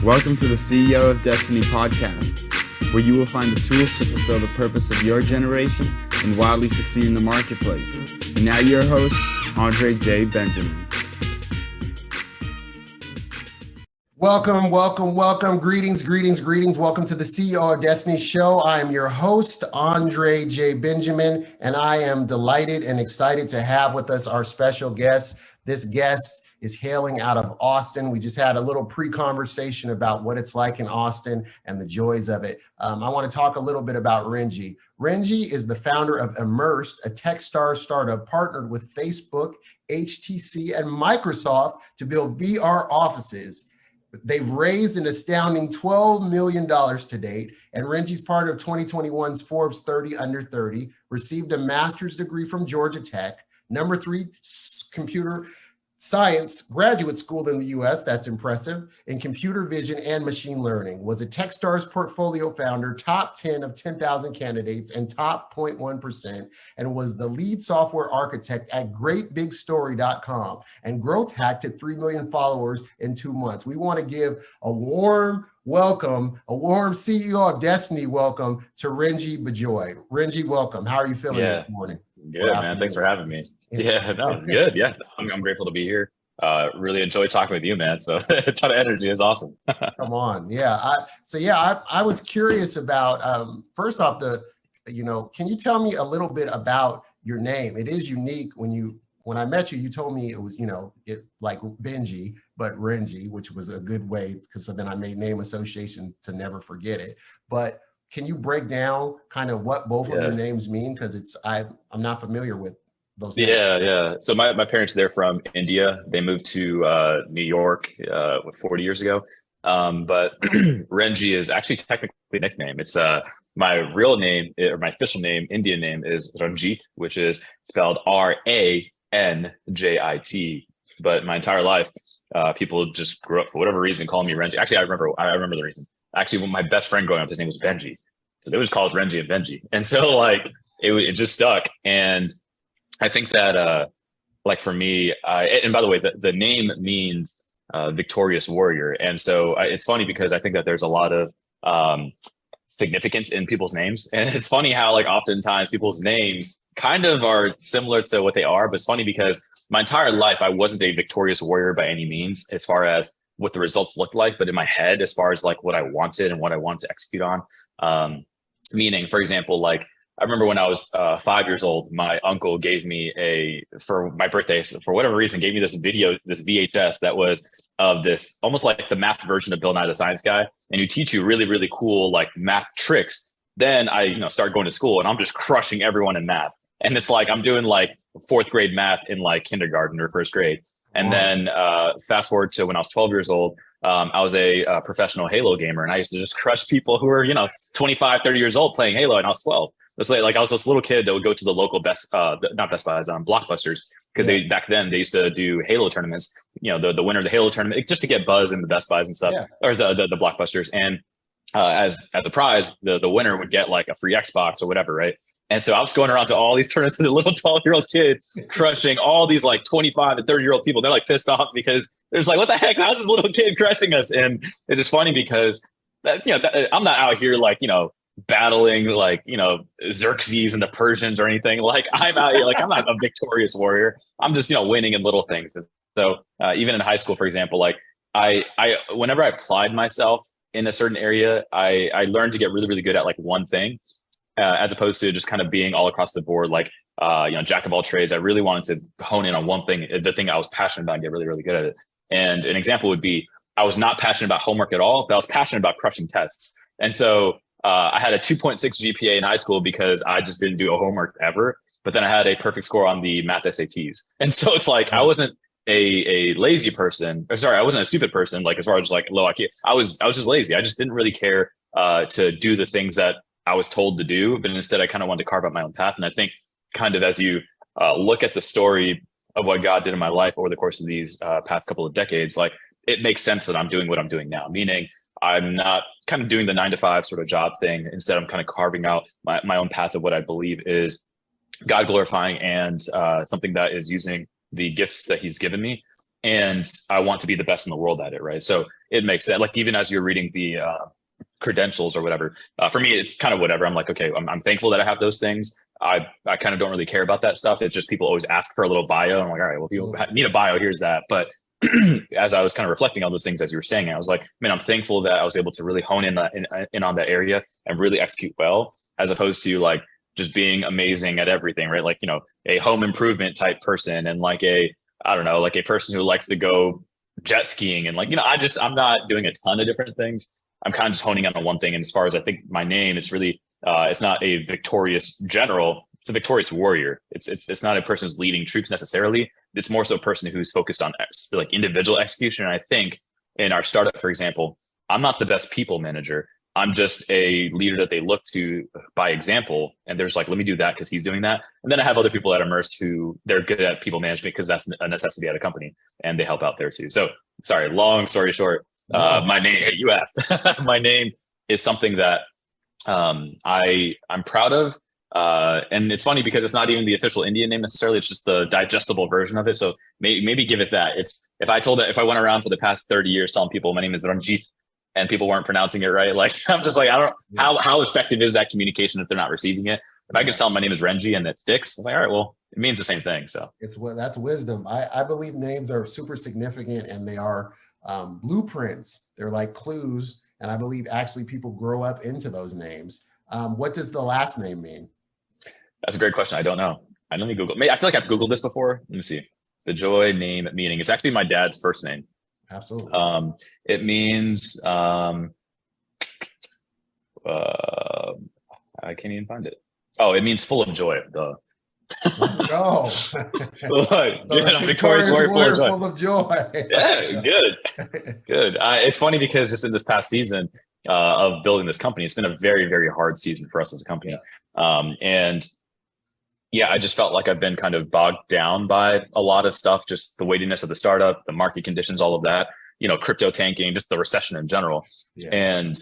Welcome to the CEO of Destiny podcast, where you will find the tools to fulfill the purpose of your generation and wildly succeed in the marketplace. And now your host, Andre J. Benjamin. Welcome. Greetings. Welcome to the CEO of Destiny show. I am your host, Andre J. Benjamin, and I am delighted and excited to have with us our special guest. This guest is hailing out of Austin. We just had a little pre-conversation about what it's like in Austin and the joys of it. I want to talk a little bit about Renji. Renji is the founder of Immersed, a Techstars startup partnered with Facebook, HTC, and Microsoft to build VR offices. They've raised an astounding $12 million to date, and Renji's part of 2021's Forbes 30 Under 30, received a master's degree from Georgia Tech, number 3 computer science graduate school in the US, that's impressive, in computer vision and machine learning, was a Techstars portfolio founder, top 10 of 10,000 candidates and top 0.1%, and was the lead software architect at greatbigstory.com and growth hacked at 3 million followers in 2 months. We want to give a warm welcome, a warm CEO of Destiny welcome to Renji Bijoy. Renji, welcome. How are you feeling this morning? Good, man. Thanks for having me. Good. Yeah, I'm grateful to be here. Really enjoy talking with you, man. So a ton of energy is awesome. Come on. Yeah. I was curious about, first off, can you tell me a little bit about your name? It is unique. When I met you, you told me it was, like Benji, but Renji, which was a good way, because then I made name association to never forget it. But can you break down kind of what both of your names mean? Because I'm not familiar with those names. Yeah. So my parents, they're from India. They moved to New York 40 years ago. But Renji is actually technically a nickname. It's my real name, or my official name, Indian name, is Ranjit, which is spelled Ranjit. But my entire life, people just grew up for whatever reason calling me Renji. Actually, I remember the reason. Actually, when my best friend growing up, his name was Benji. So they was called Renji and Benji. And so it just stuck. And I think that for me, and by the way, the name means victorious warrior. And so it's funny because I think that there's a lot of significance in people's names. And it's funny how oftentimes people's names kind of are similar to what they are. But it's funny because my entire life, I wasn't a victorious warrior by any means, as far as what the results looked like, but in my head, as far as what I wanted and what I wanted to execute on. Meaning, for example, I remember when I was 5 years old, my uncle gave me for my birthday, so for whatever reason, gave me this VHS that was of this, almost like the math version of Bill Nye the Science Guy. And you teach you really, really cool math tricks. Then I start going to school and I'm just crushing everyone in math. And it's I'm doing 4th grade math in kindergarten or 1st grade. And then fast forward to when I was 12 years old, I was a professional Halo gamer, and I used to just crush people who were, 25, 30 years old playing Halo, and I was 12. It's I was this little kid that would go to the local Blockbusters, because back then they used to do Halo tournaments, the winner of the Halo tournament, just to get buzz in the Best Buys and stuff, or the Blockbusters. And as a prize, the winner would get a free Xbox or whatever, right? And so I was going around to all these tournaments as a little 12-year-old kid, crushing all these 25 and 30-year-old people. They're pissed off because they're just what the heck? How's this little kid crushing us? And it's just funny because I'm not out here battling Xerxes and the Persians or anything. I'm out here I'm not a victorious warrior. I'm just winning in little things. So even in high school, for example, I whenever I applied myself in a certain area, I learned to get really, really good at one thing. As opposed to just kind of being all across the board, jack of all trades. I really wanted to hone in on one thing, the thing I was passionate about, and get really, really good at it. And an example would be, I was not passionate about homework at all, but I was passionate about crushing tests. And so I had a 2.6 GPA in high school because I just didn't do a homework ever. But then I had a perfect score on the math SATs. And so it's I wasn't a lazy person, or sorry, I wasn't a stupid person, as far as low IQ. I was just lazy. I just didn't really care to do the things that I was told to do, but instead I kind of wanted to carve out my own path. And I think kind of as you look at the story of what God did in my life over the course of these past couple of decades, it makes sense that I'm doing what I'm doing now, meaning I'm not kind of doing the 9-to-5 sort of job thing. Instead, I'm kind of carving out my own path of what I believe is God glorifying and something that is using the gifts that he's given me. And I want to be the best in the world at it, right? So it makes sense. Like even as you're reading the credentials or whatever, for me, it's kind of whatever. I'm like, okay, I'm thankful that I have those things. I kind of don't really care about that stuff. It's just people always ask for a little bio. I'm like, all right, well, if you need a bio, here's that. But as I was kind of reflecting on those things as you were saying, I was like, man, I'm thankful that I was able to really hone in on that area and really execute well, as opposed to like just being amazing at everything, right? Like, a home improvement type person and like I don't know, like a person who likes to go jet skiing and like, I'm not doing a ton of different things. I'm kind of just honing in on one thing. And as far as I think my name, it's really, it's not a victorious general. It's a victorious warrior. It's not a person who's leading troops necessarily. It's more so a person who's focused on like individual execution. And I think in our startup, for example, I'm not the best people manager. I'm just a leader that they look to by example. And there's like, let me do that because he's doing that. And then I have other people at Immersed who they're good at people management because that's a necessity at a company and they help out there too. So sorry, long story short, my name, you asked, my name is something that I'm proud of. And it's funny because it's not even the official Indian name necessarily. It's just the digestible version of it. So maybe give it that. If I went around for the past 30 years telling people my name is Renji and people weren't pronouncing it right, like I'm just like, I don't how effective is that communication if they're not receiving it? If I just tell them my name is Renji and it sticks, I'm like, all right, well, it means the same thing. So that's wisdom. I believe names are super significant and they are blueprints. They're like clues. And I believe actually people grow up into those names. What does the last name mean? That's a great question. I don't know. I don't think Google. I feel like I've Googled this before. Let me see. Bijoy name meaning. It's actually my dad's first name. Absolutely. It means I can't even find it. Oh, it means full of joy. Let's go. I'm victorious warrior full of joy. Yeah, good. It's funny because just in this past season of building this company, it's been a very, very hard season for us as a company. And yeah, I just felt like I've been kind of bogged down by a lot of stuff, just the weightiness of the startup, the market conditions, all of that, crypto tanking, just the recession in general. Yes. And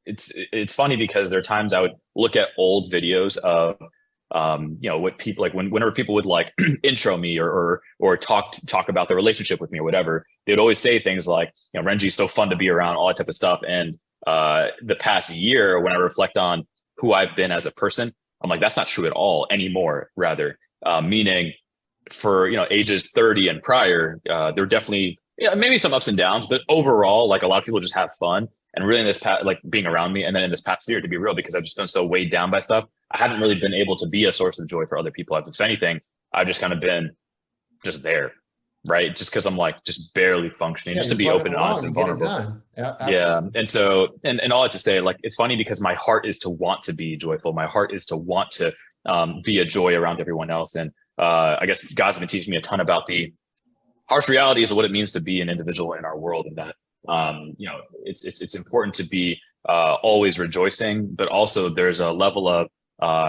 it's funny because there are times I would look at old videos of what people like whenever people would like intro me or talk about their relationship with me or whatever, they'd always say things like, Renji's so fun to be around, all that type of stuff. And the past year, when I reflect on who I've been as a person, I'm like, that's not true at all anymore. Rather, meaning for, ages 30 and prior, there are definitely, maybe some ups and downs, but overall, like a lot of people just have fun. And really in this past, like being around me. And then in this past year, to be real, because I've just been so weighed down by stuff, I haven't really been able to be a source of joy for other people. If anything, I've just kind of been just there, right? Just because I'm like just barely functioning, just to be open and honest and vulnerable. Yeah. And so, and all that to say, like, it's funny because my heart is to want to be joyful. My heart is to want to be a joy around everyone else. And I guess God's been teaching me a ton about the harsh realities of what it means to be an individual in our world, and that it's important to be always rejoicing, but also there's a level of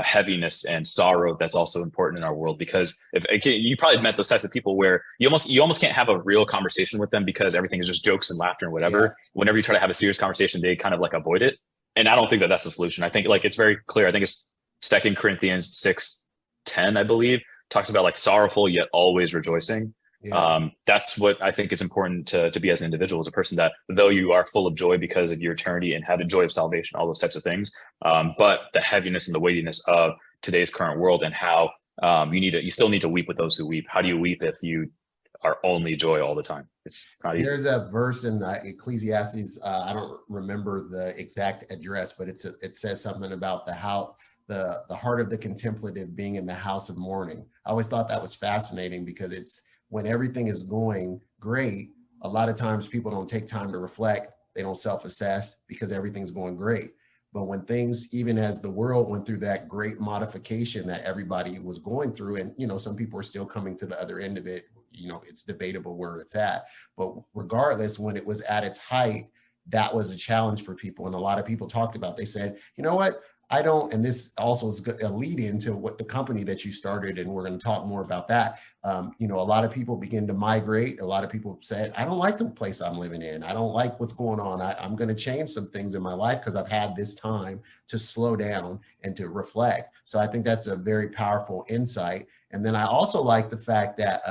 heaviness and sorrow that's also important in our world, because you probably met those types of people where you almost can't have a real conversation with them because everything is just jokes and laughter and whatever. Yeah. Whenever you try to have a serious conversation, they kind of like avoid it. And I don't think that that's the solution. I think like it's very clear. I think it's 2 Corinthians 6:10, I believe, talks about like sorrowful yet always rejoicing. Yeah. That's what I think is important to be as an individual, as a person, that though you are full of joy because of your eternity and have the joy of salvation, all those types of things, but the heaviness and the weightiness of today's current world, and how you still need to weep with those who weep. How do you weep if you are only joy all the time? It's not easy. There's a verse in Ecclesiastes. I don't remember the exact address, but it says something about the heart of the contemplative being in the house of mourning. I always thought that was fascinating, because it's when everything is going great, a lot of times people don't take time to reflect. They don't self-assess because everything's going great. But when things, even as the world went through that great modification that everybody was going through, and some people are still coming to the other end of it, it's debatable where it's at. But regardless, when it was at its height, that was a challenge for people. And a lot of people talked about, they said, you know what? and this also is a lead into what the company that you started, and we're going to talk more about that. A lot of people begin to migrate. A lot of people said, I don't like the place I'm living in. I don't like what's going on. I'm going to change some things in my life because I've had this time to slow down and to reflect. So I think that's a very powerful insight. And then I also like the fact that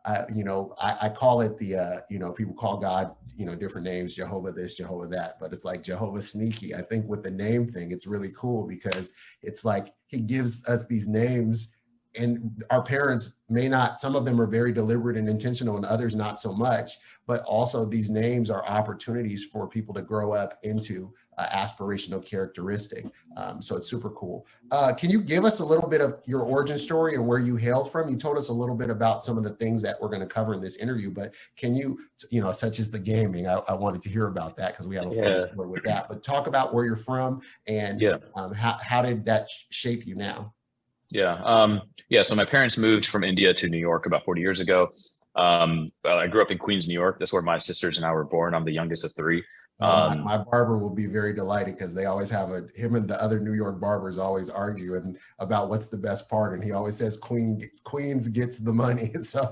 I call it the, people call God, different names, Jehovah this, Jehovah that, but it's like Jehovah Sneaky. I think with the name thing, it's really cool because it's like he gives us these names, and our parents may not, some of them are very deliberate and intentional and others not so much, but also these names are opportunities for people to grow up into aspirational characteristic. So it's super cool. Can you give us a little bit of your origin story and where you hailed from? You told us a little bit about some of the things that we're going to cover in this interview, but can you, such as the gaming, I wanted to hear about that because we have a funny story with that, but talk about where you're from and how did that shape you now? So my parents moved from India to New York about 40 years ago. I grew up in Queens, New York. That's where my sisters and I were born. I'm the youngest of three. My barber will be very delighted because they always have him and the other New York barbers always argue about what's the best part, and he always says Queens gets the money. So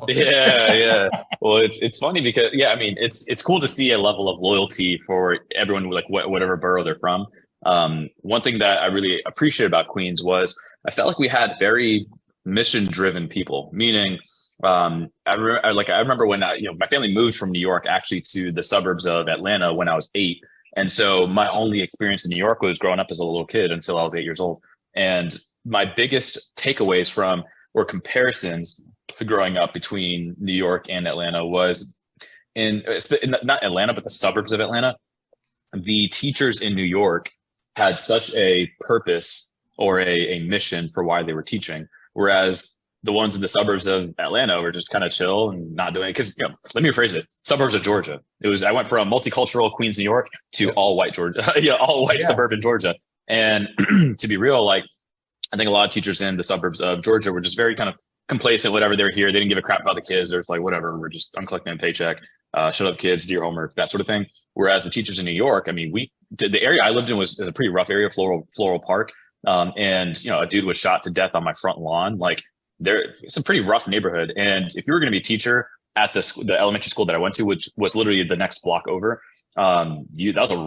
Well, it's funny because it's cool to see a level of loyalty for everyone, like whatever borough they're from. One thing that I really appreciate about Queens was I felt like we had very mission-driven people, meaning I remember when my family moved from New York actually to the suburbs of Atlanta when I was 8. And so my only experience in New York was growing up as a little kid until I was 8 years old. And my biggest takeaways or comparisons growing up between New York and Atlanta was in not Atlanta, but the suburbs of Atlanta. The teachers in New York had such a purpose or a mission for why they were teaching, whereas the ones in the suburbs of Atlanta were just kind of chill and not doing it. Because let me rephrase it: suburbs of Georgia. I went from multicultural Queens, New York, to all white Georgia, all white suburban Georgia. And to be real, I think a lot of teachers in the suburbs of Georgia were just very kind of complacent. Whatever, they're here, they didn't give a crap about the kids. They're like, whatever, I'm collecting a paycheck. Shut up, kids, do your homework, that sort of thing. Whereas the teachers in New York, the area I lived in was a pretty rough area, Floral Park, and a dude was shot to death on my front lawn. It's a pretty rough neighborhood. And if you were going to be a teacher at the elementary school that I went to, which was literally the next block over, that was a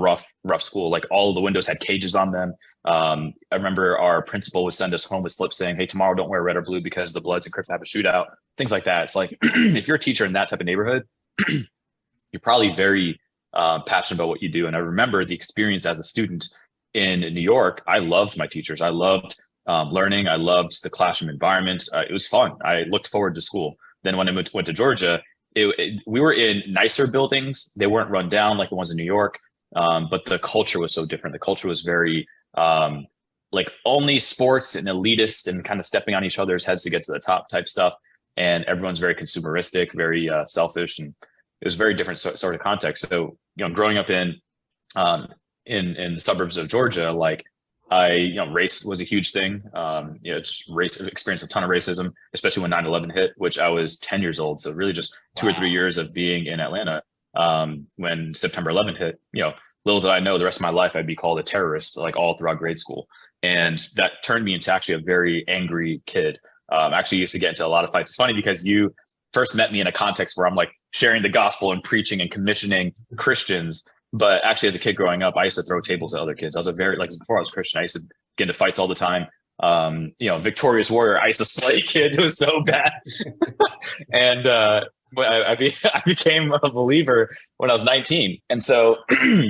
rough school. Like all of the windows had cages on them. I remember our principal would send us home with slips saying, "Hey, tomorrow don't wear red or blue because the Bloods and Crips have a shootout," things like that. It's like, if you're a teacher in that type of neighborhood, you're probably very passionate about what you do. And I remember the experience as a student in New York. I loved my teachers. I loved learning. I loved the classroom environment. It was fun. I looked forward to school. Then when I went to Georgia, we were in nicer buildings. They weren't run down like the ones in New York, but the culture was so different. The culture was very only sports and elitist and kind of stepping on each other's heads to get to the top type stuff. And everyone's very consumeristic, very selfish, and it was a very different sort of context. So growing up in the suburbs of Georgia, race was a huge thing. Just race, experienced a ton of racism, especially when 9/11 hit, which I was 10 years old. So really just 2 or 3 years of being in Atlanta. When September 11 hit, little did I know the rest of my life I'd be called a terrorist, all throughout grade school. And that turned me into actually a very angry kid. Actually used to get into a lot of fights. It's funny because you first met me in a context where I'm sharing the gospel and preaching and commissioning Christians. But actually, as a kid growing up, I used to throw tables at other kids. I was before I was Christian, I used to get into fights all the time. Victorious Warrior, I used to slay kids. It was so bad. And I became a believer when I was 19. And so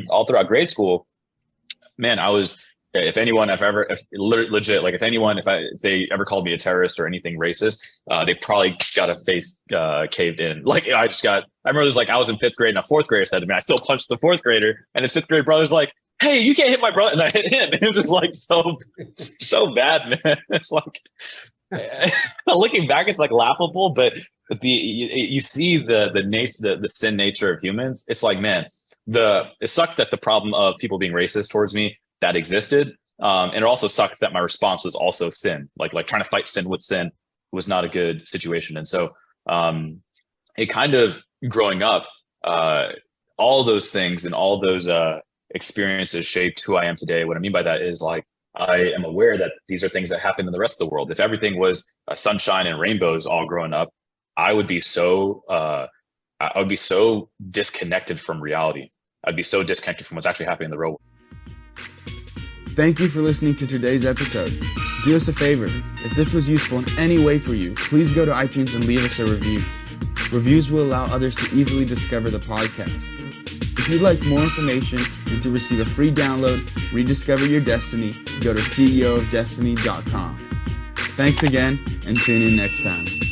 all throughout grade school, man, if they ever called me a terrorist or anything racist, they probably got a face caved in. I remember I was in 5th grade and a 4th grader said to me, I still punched the 4th grader, and his 5th grade brother's like, "Hey, you can't hit my brother," and I hit him. And it was just so bad, man. It's looking back, it's laughable, but you see the nature, the sin nature of humans. It's man, it sucked that the problem of people being racist towards me that existed. And it also sucked that my response was also sin. Like trying to fight sin with sin was not a good situation. And so it kind of growing up, all those things and all those experiences shaped who I am today. What I mean by that is I am aware that these are things that happen in the rest of the world. If everything was sunshine and rainbows all growing up, I would be so disconnected from reality. I'd be so disconnected from what's actually happening in the real world. Thank you for listening to today's episode. Do us a favor. If this was useful in any way for you, please go to iTunes and leave us a review. Reviews will allow others to easily discover the podcast. If you'd like more information and to receive a free download, rediscover your destiny, go to ceoofdestiny.com. Thanks again, and tune in next time.